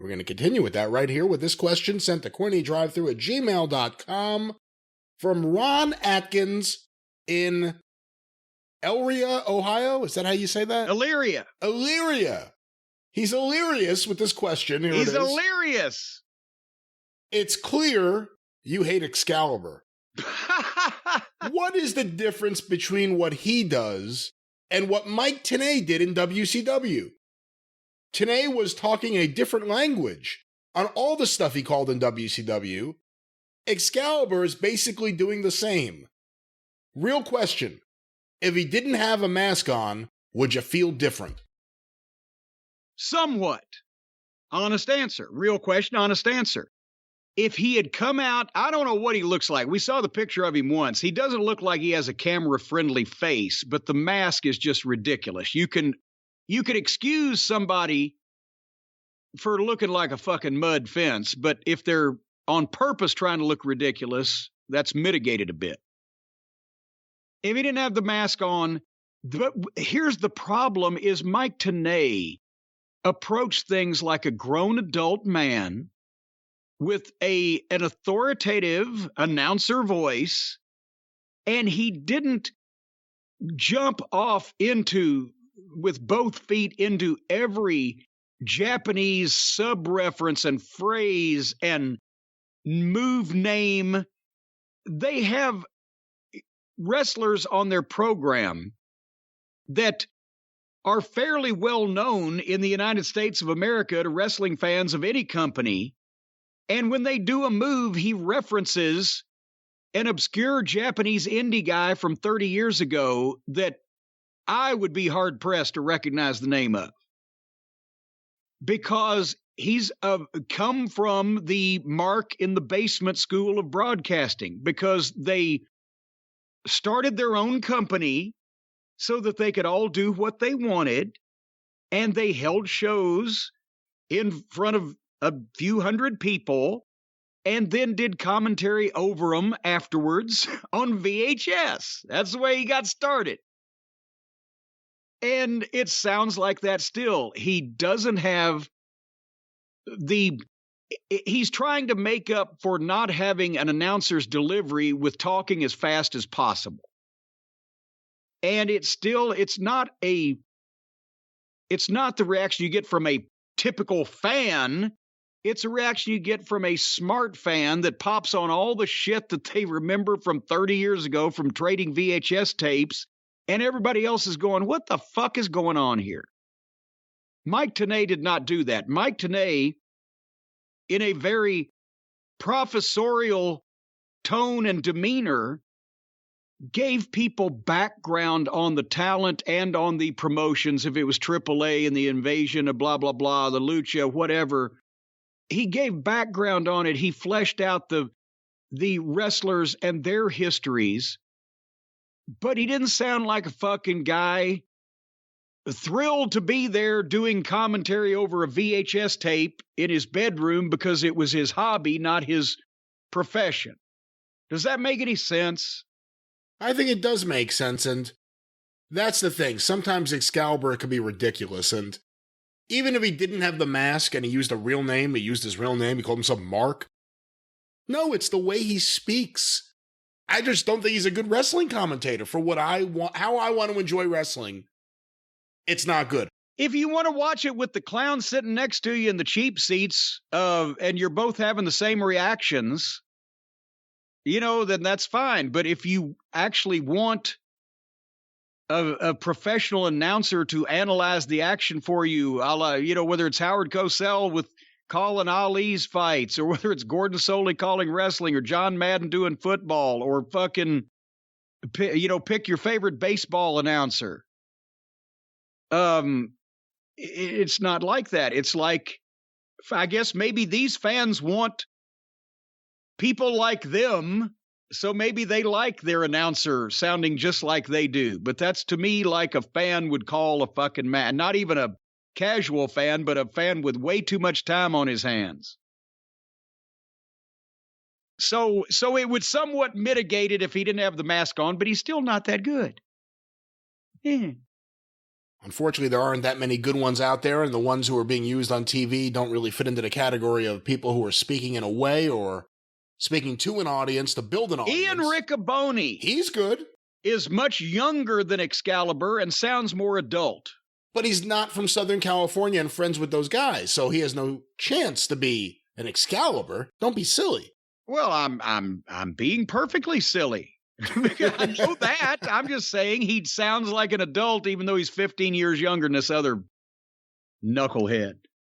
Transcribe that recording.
We're going to continue with that right here with this question sent to CornyDriveThru@gmail.com from Ron Atkins in Elyria, Ohio. Is that how you say that? Elyria. Elyria. He's hilarious with this question. Here He's it is. hilarious. It's clear you hate Excalibur. What is the difference between what he does and what Mike Tenay did in WCW? Tenay was talking a different language on all the stuff he called in WCW. Excalibur is basically doing the same. Real question. If he didn't have a mask on, would you feel different? Somewhat. Honest answer. Real question, honest answer. If he had come out, I don't know what he looks like. We saw the picture of him once. He doesn't look like he has a camera-friendly face, but the mask is just ridiculous. You could excuse somebody for looking like a fucking mud fence, but if they're on purpose trying to look ridiculous, that's mitigated a bit. If he didn't have the mask on, but here's the problem is Mike Tenay approached things like a grown adult man with an authoritative announcer voice, and he didn't jump off with both feet into every Japanese sub-reference and phrase and move name. They have wrestlers on their program that are fairly well known in the United States of America to wrestling fans of any company. And when they do a move, he references an obscure Japanese indie guy from 30 years ago that I would be hard-pressed to recognize the name of. Because he's come from the Mark in the Basement School of Broadcasting, because they started their own company so that they could all do what they wanted, and they held shows in front of a few hundred people and then did commentary over them afterwards on VHS. That's the way he got started. And it sounds like that still. He doesn't have he's trying to make up for not having an announcer's delivery with talking as fast as possible. And it's not the reaction you get from a typical fan. It's a reaction you get from a smart fan that pops on all the shit that they remember from 30 years ago from trading VHS tapes, and everybody else is going, what the fuck is going on here? Mike Tenay did not do that. Mike Tenay, in a very professorial tone and demeanor, gave people background on the talent and on the promotions. If it was AAA and the invasion of blah, blah, blah, the lucha, whatever, he gave background on it. He fleshed out the wrestlers and their histories, but he didn't sound like a fucking guy thrilled to be there doing commentary over a VHS tape in his bedroom because it was his hobby, not his profession. Does that make any sense? I think it does make sense, and that's the thing. Sometimes Excalibur can be ridiculous, and even if he didn't have the mask and he used his real name, he called himself Mark. No, it's the way he speaks. I just don't think he's a good wrestling commentator for what I want, how I want to enjoy wrestling. It's not good. If you want to watch it with the clown sitting next to you in the cheap seats, and you're both having the same reactions, then that's fine. But if you actually want a professional announcer to analyze the action for you, whether it's Howard Cosell with calling Ali's fights, or whether it's Gordon Soley calling wrestling, or John Madden doing football, or fucking, pick your favorite baseball announcer. It's not like that. It's like, I guess maybe these fans want people like them, so maybe they like their announcer sounding just like they do. But that's, to me, like a fan would call a fucking man, not even a casual fan, but a fan with way too much time on his hands. So it would somewhat mitigate it if he didn't have the mask on, but he's still not that good. Yeah. Unfortunately, there aren't that many good ones out there, and the ones who are being used on TV don't really fit into the category of people who are speaking in a way or speaking to an audience to build an audience. Ian Riccoboni. He's good. Is much younger than Excalibur and sounds more adult. But he's not from Southern California and friends with those guys, so he has no chance to be an Excalibur. Don't be silly. Well, I'm being perfectly silly. I know that. I'm just saying he sounds like an adult, even though he's 15 years younger than this other knucklehead.